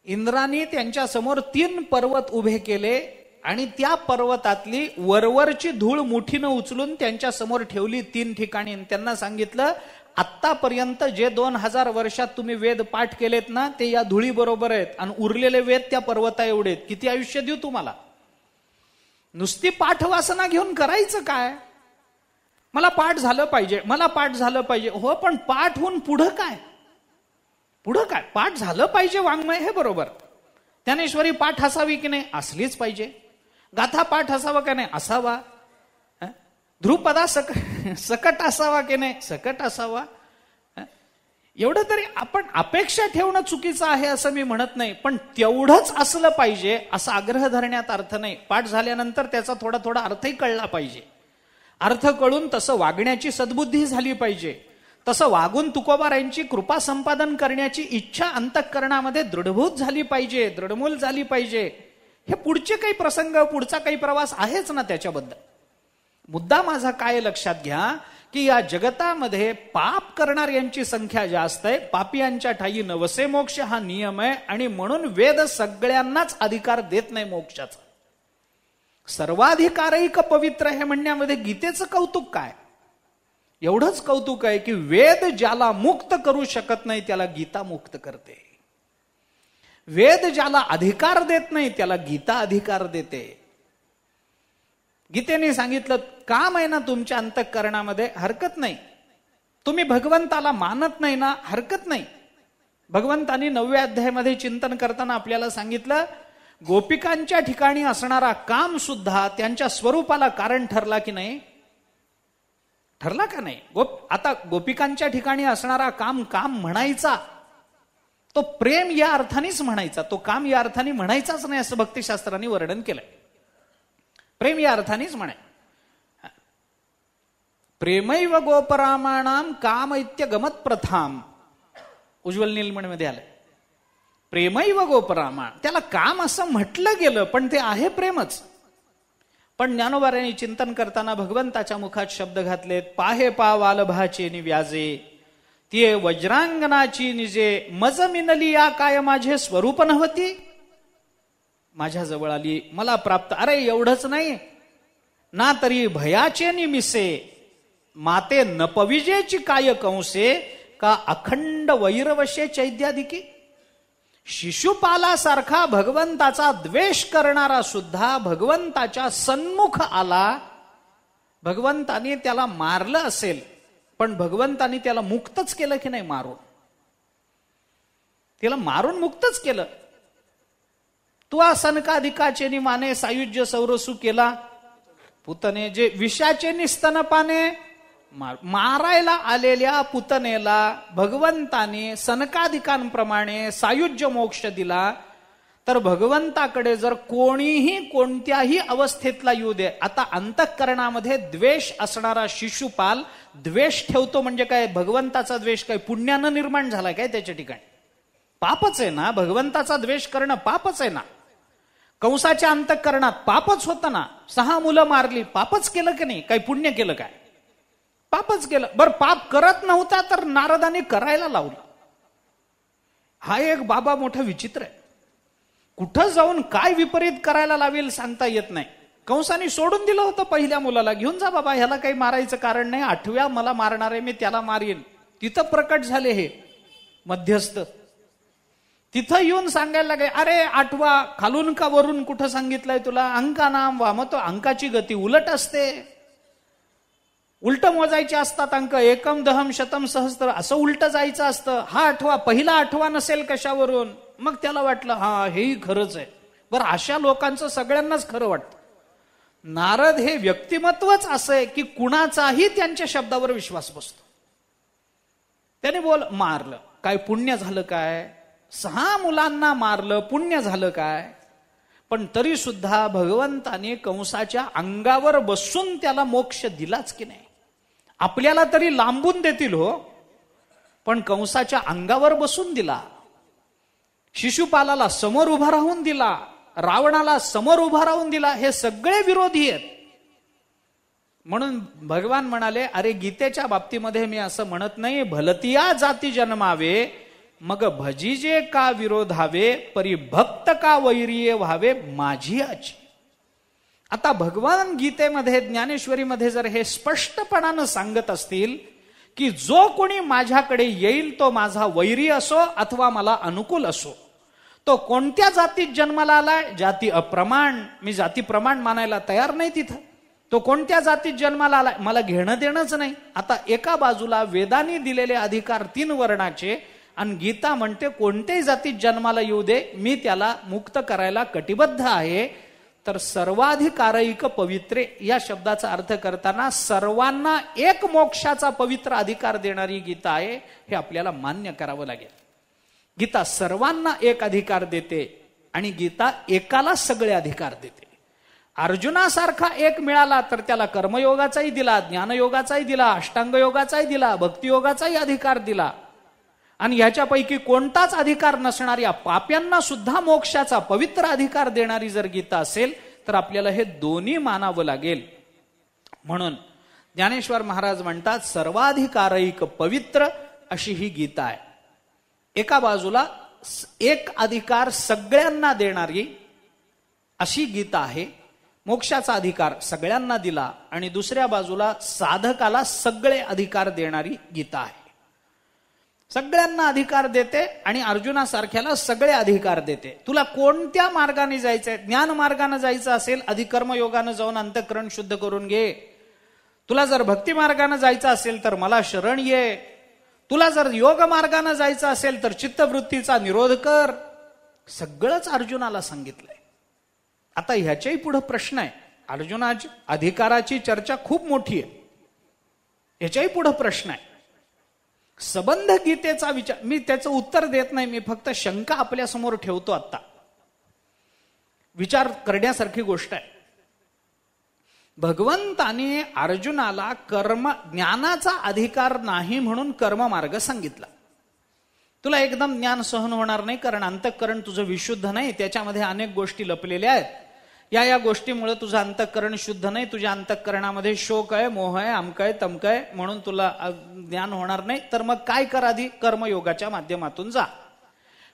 इंद्रांनी त्यांच्या समोर 3 पर्वत उभे केले आणि त्या पर्वतातली वरवरची धूळ मुठीनं उचलून त्यांच्या समोर ठेवली 3 ठिकाणी. त्यांना सांगितलं आत्तापर्यंत जे 2000 वर्षात तुम्ही वेद पाठ केलेत ना ते या धुळी बरोबर आहेत आणि उरलेले वेद त्या पर्वता एवढे आहेत. किती आयुष्य देऊ तुम्हाला? नुसती पाठवासना घेऊन करायचं काय? मला पाठ झालं पाहिजे, मला पाठ झालं पाहिजे. हो, पण पाठ होऊन पुढं काय? पुढं काय? पाठ झालं पाहिजे वाङ्मय, हे बरोबर. ज्ञानेश्वरी पाठ असावी की नाही? असलीच पाहिजे. गाथा पाठ असावा का नाही? असावा. ध्रुपदा सकट असावा की नाही? सकट असावा. एवढं तरी आपण अपेक्षा ठेवणं चुकीचं आहे असं मी म्हणत नाही, पण तेवढंच असलं पाहिजे असा आग्रह धरण्यात अर्थ नाही. पाठ झाल्यानंतर त्याचा थोडा थोडा अर्थही कळला पाहिजे. अर्थ कळून तसं वागण्याची सद्बुद्धी झाली पाहिजे. तसं वागून तुकोबारायांची कृपा संपादन करण्याची इच्छा अंतःकरणामध्ये दृढभूत झाली पाहिजे, दृढमूल झाली पाहिजे. हे पुढचे काही प्रसंग, पुढचा काही प्रवास आहेच ना त्याच्याबद्दल. मुद्दा माझा काय लक्षात घ्या की या जगतामध्ये पाप करणाऱ्यांची संख्या जास्त आहे. पापियांच्या ठाई नवसे मोक्ष हा नियम आहे आणि म्हणून वेद सगळ्यांनाच अधिकार देत नाही मोक्षाचा. सर्वाधिकारैक पवित्र हे म्हणण्यामध्ये गीतेचं कौतुक काय? एवढंच कौतुक आहे की वेद ज्याला मुक्त करू शकत नाही त्याला गीता मुक्त करते. वेद ज्याला अधिकार देत नाही त्याला गीता अधिकार देते. गीतेने सांगितलं काम आहे ना तुमच्या अंतःकरणामध्ये, हरकत नाही. तुम्ही भगवंताला मानत नाही ना, हरकत नाही. भगवंतानी 9व्या अध्यायामध्ये चिंतन करताना आपल्याला सांगितलं गोपिकांच्या ठिकाणी असणारा काम सुद्धा त्यांच्या स्वरूपाला कारण ठरला की नाही? ठरला का नाही? आता गोपिकांच्या ठिकाणी असणारा काम काम म्हणायचा तो प्रेम या अर्थानेच म्हणायचा, तो काम या अर्थाने म्हणायचाच नाही असं भक्तिशास्त्रांनी वर्णन केलंय. प्रेम या अर्थानेच म्हणाय. प्रेमैव गोपरामाणाम काम इत्य गमत प्रथाम उज्ज्वल नीलमणीमध्ये आलंय. प्रेमैव गोपरामाण, त्याला काम असं म्हटलं गेलं पण ते आहे प्रेमच. पण ज्ञानोबारायांनी चिंतन करताना भगवंताच्या मुखात शब्द घातलेत, पाहे पावालभाचे निव्याजे ते वज्रांगनाची निजे मज मिनली या काय माझे स्वरूप नव्हती. माझ्या जवळ आली, मला प्राप्त. अरे एवढंच नाही, ना तरी भयाचे निमिसे, माते नपविजेची काय कंसे, का अखंड वैरवशे चैद्यादिकी. शिशुपालासारखा भगवंताचा द्वेष करणारा सुद्धा भगवंताच्या सन्मुख आला. भगवंताने त्याला मारलं असेल, पण भगवंताने त्याला मुक्तच केलं की नाही मारून? त्याला मारून मुक्तच केलं. तुआ सनकाधिकाचे निमाने सायुज्य सौरसू केला. पुतने जे विषाचे निस्तनपाने, मारायला आलेल्या पुतनेला भगवंताने सनकाधिकांप्रमाणे सायुज्य मोक्ष दिला. तर भगवंताकडे जर कोणीही कोणत्याही अवस्थेतला येऊ दे, आता अंतःकरणामध्ये द्वेष असणारा शिशुपाल द्वेष ठेवतो म्हणजे काय? भगवंताचा द्वेष काय पुण्यानं निर्माण झाला काय? त्याच्या ठिकाणी पापच आहे ना. भगवंताचा द्वेष करणं पापच आहे ना. कंसाच्या अंतःकरणात पापच होतं ना. 6 मुलं मारली, पापच केलं की नाही? काही पुण्य केलं काय? पापच केलं. बरं, पाप करत नव्हता तर नारदाने करायला लावलं. हा एक बाबा मोठा विचित्र आहे. कुठं जाऊन काय विपरीत करायला लावेल सांगता येत नाही. कंसाने सोडून दिलं होतं पहिल्या मुलाला, घेऊन जा बाबा, ह्याला काही मारायचं कारण नाही, 8व्या मला मारणार आहे, मी त्याला मारीन. तिथं प्रकट झाले हे मध्यस्थ. तिथं येऊन सांगायला लागे, अरे 8वा खालून का वरून कुठं सांगितलंय तुला? अंका नाम वा. मग तो अंकाची गती उलट असते, उलट मोजायचे असतात अंक. एकम दहम शतम सहस्त्र असं उलट जायचं असतं. हा 8वा, पहिला 8वा नसेल कशावरून? मग त्याला वाटलं हा हेही खरंच आहे. बरं, अशा लोकांचं सगळ्यांनाच खरं वाटतं. नारद हे व्यक्तिमत्वच असं आहे की कुणाचाही त्यांच्या शब्दावर विश्वास बसतो. त्याने मारलं काय पुण्य झालं काय? 6 मुलांना मारलं, पुण्य झालं काय? पण तरी सुद्धा भगवंताने कंसाच्या अंगावर बसून त्याला मोक्ष दिलाच की नाही? आपल्याला तरी लांबून देतील हो, पण कंसाच्या अंगावर बसून दिला. शिशुपालाला समोर उभा राहून दिला, रावणाला समोर उभा राहून दिला. हे सगळे विरोधी आहेत. म्हणून भगवान म्हणाले, अरे गीतेच्या बाबतीमध्ये मी असं म्हणत नाही, भलतिया जाती जन्मावे, मग भजीजे का विरोधावे, परी भक्त का वैरीय व्हावे माझी आची. आता भगवान गीतेमध्ये, ज्ञानेश्वरीमध्ये जर हे स्पष्टपणानं सांगत असतील की जो कोणी माझ्याकडे येईल तो माझा वैरी असो अथवा मला अनुकूल असो, तो कोणत्या जातीत जन्माला आलाय? जाती अप्रमाण. मी जाती प्रमाण मानायला तयार नाही तिथं. तो कोणत्या जातीत जन्माला आलाय मला घेणं देणंच नाही. आता एका बाजूला वेदांनी दिलेले अधिकार 3 वर्णाचे, आणि गीता म्हणते कोणत्याही जातीत जन्माला येऊ दे, मी त्याला मुक्त करायला कटिबद्ध आहे. तर सर्वाधिकारैक पवित्रे या शब्दाचा अर्थ करताना सर्वांना एक मोक्षाचा पवित्र अधिकार देणारी गीता आहे, हे आपल्याला मान्य करावं लागेल. गीता सर्वांना एक अधिकार देते आणि गीता एकाला सगळे अधिकार देते. अर्जुनासारखा एक मिळाला तर त्याला कर्मयोगाचाही दिला, ज्ञानयोगाचाही दिला, अष्टांग योगाचाही दिला, भक्तियोगाचाही अधिकार दिला. आणि ह्याच्यापैकी कोणताच अधिकार नसणाऱ्या पाप्यांना सुद्धा मोक्षाचा पवित्र अधिकार देणारी जर गीता असेल तर आपल्याला हे दोन्ही मानावं लागेल. म्हणून ज्ञानेश्वर महाराज म्हणतात सर्वाधिकारैक पवित्र अशी ही गीता आहे. एका बाजूला एक अधिकार सगळ्यांना देणारी अशी गीता आहे, मोक्षाचा अधिकार सगळ्यांना दिला, आणि दुसऱ्या बाजूला साधकाला सगळे अधिकार देणारी गीता आहे. सगळ्यांना अधिकार देते आणि अर्जुनासारख्याला सगळे अधिकार देते. तुला कोणत्या मार्गाने जायचंय? ज्ञान मार्गाने जायचं असेल, अधिकर्म योगानं जाऊन अंतःकरण शुद्ध करून घे. तुला जर भक्ती मार्गाने जायचं असेल तर मला शरण ये. तुला जर योग मार्गाने जायचं असेल तर चित्तवृत्तीचा निरोध कर. सगळंच अर्जुनाला सांगितलंय. आता ह्याच्याही पुढे प्रश्न आहे. अर्जुनाची अधिकाराची चर्चा खूप मोठी आहे, ह्याच्याही पुढे प्रश्न आहे. संबंध गीतेचा विचार, मी त्याचं उत्तर देत नाही, मी फक्त शंका आपल्या समोर ठेवतो. आता विचार करण्यासारखी गोष्ट आहे. भगवंताने अर्जुनाला ज्ञानाचा अधिकार नाही म्हणून कर्म मार्ग सांगितला. तुला एकदम ज्ञान सहन होणार नाही, कारण अंतःकरण तुझं विशुद्ध नाही, त्याच्यामध्ये अनेक गोष्टी लपलेल्या आहेत. या गोष्टीमुळे तुझं अंतःकरण शुद्ध नाही, तुझ्या अंतःकरणामध्ये शोक आहे, मोह आहे, अमक आहे, तमक आहे, म्हणून तुला ज्ञान होणार नाही. तर मग काय कर? आधी कर्मयोगाच्या माध्यमातून जा.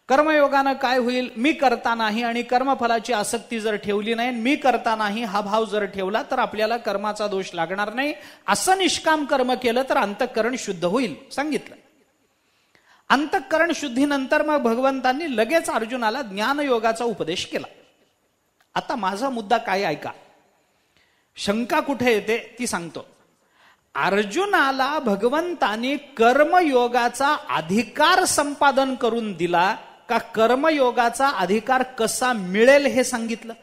कर्मयोगानं काय होईल? मी करता नाही आणि कर्मफलाची आसक्ती जर ठेवली नाही, मी करता नाही हा भाव जर ठेवला तर आपल्याला कर्माचा दोष लागणार नाही. असं निष्काम कर्म केलं तर अंतःकरण शुद्ध होईल सांगितलं. अंतःकरण शुद्धीनंतर मग भगवंतांनी लगेच अर्जुनाला ज्ञानयोगाचा उपदेश केला. आता माझा मुद्दा काय ऐका, शंका कुठे येते ती सांगतो. अर्जुनाला भगवंतानी कर्मयोगाचा अधिकार संपादन करून दिला का कर्मयोगाचा अधिकार कसा मिळेल हे सांगितलं?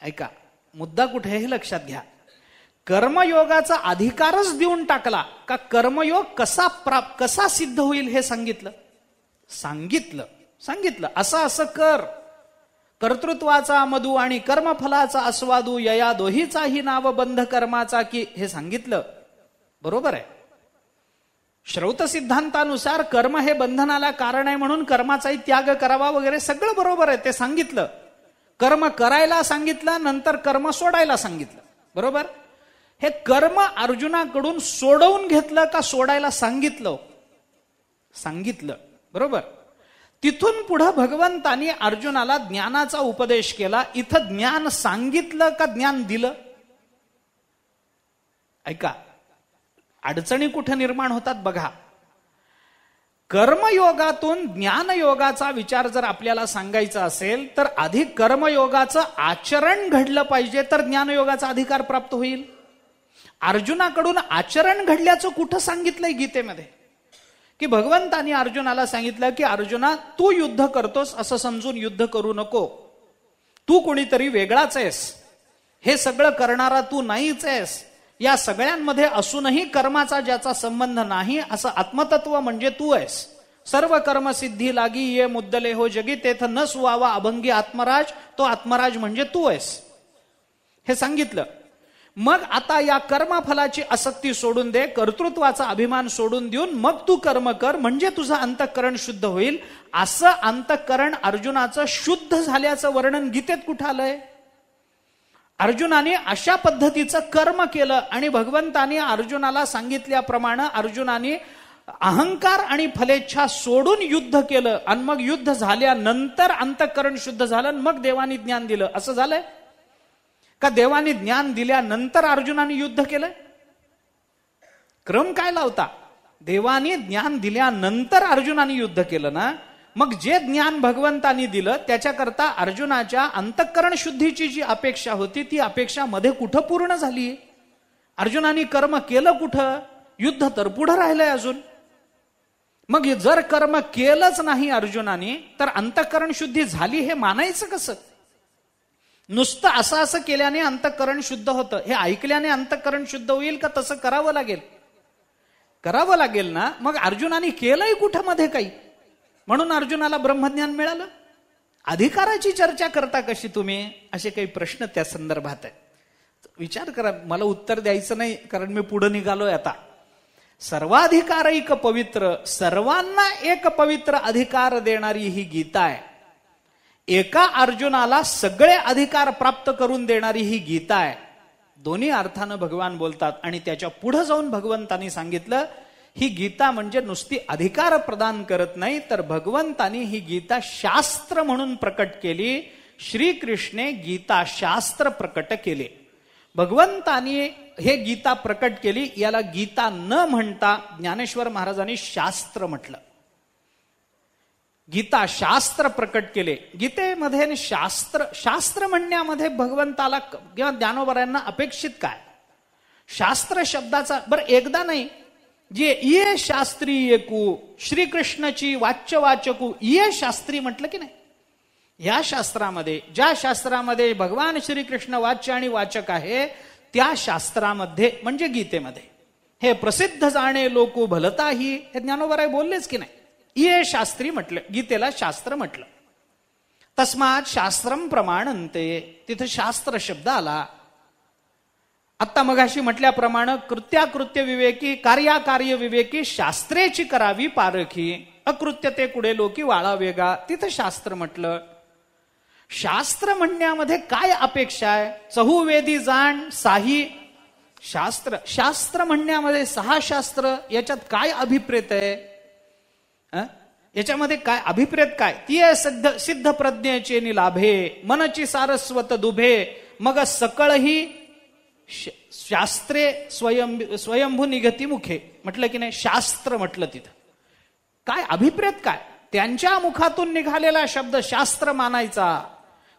ऐका, मुद्दा कुठे हे लक्षात घ्या. कर्मयोगाचा अधिकारच देऊन टाकला का कर्मयोग कसा सिद्ध होईल हे सांगितलं? सांगितलं असं असं कर, कर्तृत्वाचा मधु आणि कर्मफलाचा आस्वादू यया दोहीचाही नाव बंध कर्माचा की, हे सांगितलं. बरोबर आहे. श्रौत सिद्धांतानुसार कर्म हे बंधनाला कारण आहे म्हणून कर्माचाही त्याग करावा वगैरे सगळं बरोबर आहे, ते सांगितलं. कर्म करायला सांगितलं, नंतर कर्म सोडायला सांगितलं. बरोबर. हे कर्म अर्जुनाकडून सोडवून घेतलं का सोडायला सांगितलं? बरोबर. तिथून पुढे भगवंतानी अर्जुनाला ज्ञानाचा उपदेश केला. इथं ज्ञान सांगितलं का ज्ञान दिलं? ऐका, अडचणी कुठे निर्माण होतात बघा. कर्मयोगातून ज्ञानयोगाचा विचार जर आपल्याला सांगायचा असेल तर आधी कर्मयोगाचं आचरण घडलं पाहिजे, तर ज्ञानयोगाचा अधिकार प्राप्त होईल. अर्जुनाकडून आचरण घडल्याचं कुठं सांगितलंय गीतेमध्ये? की भगवंतानी अर्जुनाला सांगितलं की अर्जुना, तू युद्ध करतोस असं समजून युद्ध करू नको. तू कोणीतरी वेगळाच आहेस, हे सगळं करणारा तू नाहीच आहेस. या सगळ्यांमध्ये असूनही कर्माचा ज्याचा संबंध नाही असं आत्मतत्व म्हणजे तू आहेस. सर्व कर्म सिद्धी लागी ये मुद्दले हो जगी तेथ न सुवावा अभंगी आत्मराज, तो आत्मराज म्हणजे तू आहेस हे सांगितलं. मग आता या कर्मफलाची आसक्ती सोडून दे, कर्तृत्वाचा अभिमान सोडून देऊन मग तू कर्म कर, म्हणजे तुझं अंतःकरण शुद्ध होईल. असं अंतःकरण अर्जुनाचं शुद्ध झाल्याचं वर्णन गीतेत कुठं आलंय? अर्जुनाने अशा पद्धतीचं कर्म केलं आणि भगवंताने अर्जुनाला सांगितल्याप्रमाणे अर्जुनाने अहंकार आणि फलेच्छा सोडून युद्ध केलं आणि मग युद्ध झाल्यानंतर अंतःकरण शुद्ध झालं, मग देवानी ज्ञान दिलं. असं झालंय का देवानी ज्ञान दिल्यानंतर अर्जुनाने युद्ध केलं? क्रम काय लावता? देवानी ज्ञान दिल्यानंतर अर्जुनाने युद्ध केलं ना. मग जे ज्ञान भगवंतानी दिलं त्याच्याकरता अर्जुनाच्या अंतःकरण शुद्धीची जी अपेक्षा होती ती अपेक्षा मध्ये कुठं पूर्ण झाली? अर्जुनाने कर्म केलं कुठं? युद्ध तर पुढं राहिलंय अजून. मग जर कर्म केलंच नाही अर्जुनाने तर अंतःकरण शुद्धी झाली हे मानायचं कसं? नुसतं असं केल्याने अंतःकरण शुद्ध होतं हे ऐकल्याने अंतःकरण शुद्ध होईल का? तसं करावं लागेल ना. मग अर्जुनाने केलंय कुठं मध्ये काही? म्हणून अर्जुनाला ब्रह्मज्ञान मिळालं. अधिकाराची चर्चा करता कशी तुम्ही? असे काही प्रश्न त्या संदर्भात आहेत. विचार करा, मला उत्तर द्यायचं नाही कारण मी पुढे निघालोय आता. सर्वाधिकारैक पवित्र, सर्वांना एक पवित्र अधिकार देणारी ही गीता आहे. एका अर्जुनाला सगळे अधिकार प्राप्त करून देणारी ही गीता आहे. दोन्ही अर्थानं भगवान बोलतात आणि त्याच्या पुढे जाऊन भगवंतांनी सांगितलं ही गीता म्हणजे नुसती अधिकार प्रदान करत नाही, तर भगवंतानी ही गीता शास्त्र म्हणून प्रकट केली. श्रीकृष्णे गीता शास्त्र प्रकट केले. भगवंतानी हे गीता प्रकट केली. याला गीता न म्हणता ज्ञानेश्वर महाराजांनी शास्त्र म्हटलं. गीता शास्त्र प्रकट केले. गीतेमध्ये शास्त्र म्हणण्यामध्ये भगवंताला किंवा ज्ञानोबरायांना अपेक्षित काय? शास्त्र शब्दाचा बरं एकदा नाही, जे ये शास्त्री एकू, श्रीकृष्णाची वाच्यवाचकू ये शास्त्री म्हटलं की नाही? या शास्त्रामध्ये, ज्या शास्त्रामध्ये भगवान श्रीकृष्ण वाच्य आणि वाचक आहे त्या शास्त्रामध्ये म्हणजे गीतेमध्ये हे प्रसिद्ध जाणे लोकू भलताही हे ज्ञानोबराय बोललेच की नाही? ये शास्त्री म्हटलं, गीतेला शास्त्र म्हटलं. तस्मात शास्त्रम प्रमाणन्ते, तिथे शास्त्र शब्द आला. आता मगाशी म्हटल्याप्रमाणे कृत्याकृत्य विवेकी, कार्याकार्य विवेकी शास्त्रेची करावी पारखी, अकृत्य ते कुडे लोकी वाळा वेगा, तिथं शास्त्र म्हटलं. शास्त्र म्हणण्यामध्ये काय अपेक्षा आहे? चहुवेदी जाण साही शास्त्र. शास्त्र म्हणण्यामध्ये 6 शास्त्र, याच्यात काय अभिप्रेत आहे? याच्यामध्ये काय अभिप्रेत काय? ती आहे सिद्ध प्रज्ञेचे निलाभे, मनची सारस्वत दुभे, मग सकळही शास्त्रे स्वयंभू निगती मुखे. म्हटलं की नाही, शास्त्र म्हटलं तिथं. काय अभिप्रेत काय? त्यांच्या मुखातून निघालेला शब्द शास्त्र मानायचा,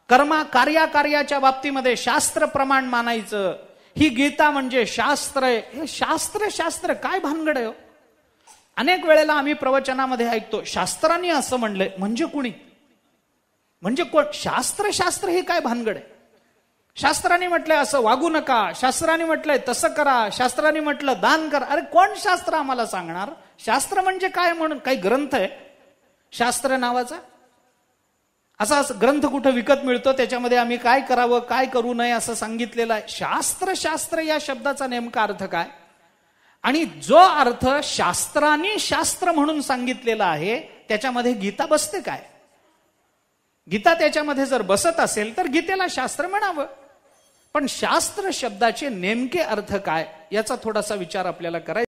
कार्याच्या बाबतीमध्ये शास्त्र प्रमाण मानायचं. ही गीता म्हणजे शास्त्र आहे. हे शास्त्र काय भानगड आहे? अनेक वेळेला आम्ही प्रवचनामध्ये ऐकतो शास्त्रांनी असं म्हणलंय. म्हणजे कुणी? म्हणजे कोण? शास्त्र हे काय भानगड आहे? शास्त्रांनी म्हटलंय असं वागू नका, शास्त्रांनी म्हटलंय तसं करा, शास्त्रांनी म्हटलं दान करा. अरे कोण शास्त्र आम्हाला सांगणार? शास्त्र म्हणजे काय म्हणून? काही ग्रंथ आहे शास्त्र नावाचा? असा ग्रंथ कुठं विकत मिळतो, त्याच्यामध्ये आम्ही काय करावं काय करू नये असं सांगितलेलं आहे? शास्त्र या शब्दाचा नेमका अर्थ काय? आणि जो अर्थ शास्त्रांनी शास्त्र म्हणून सांगितलेला आहे त्याच्यामध्ये गीता बसते काय? गीता त्याच्यामध्ये जर बसत असेल तर गीतेला शास्त्र म्हणावं. पण शास्त्र शब्दाचे नेमके अर्थ काय याचा थोडासा विचार आपल्याला करायचा.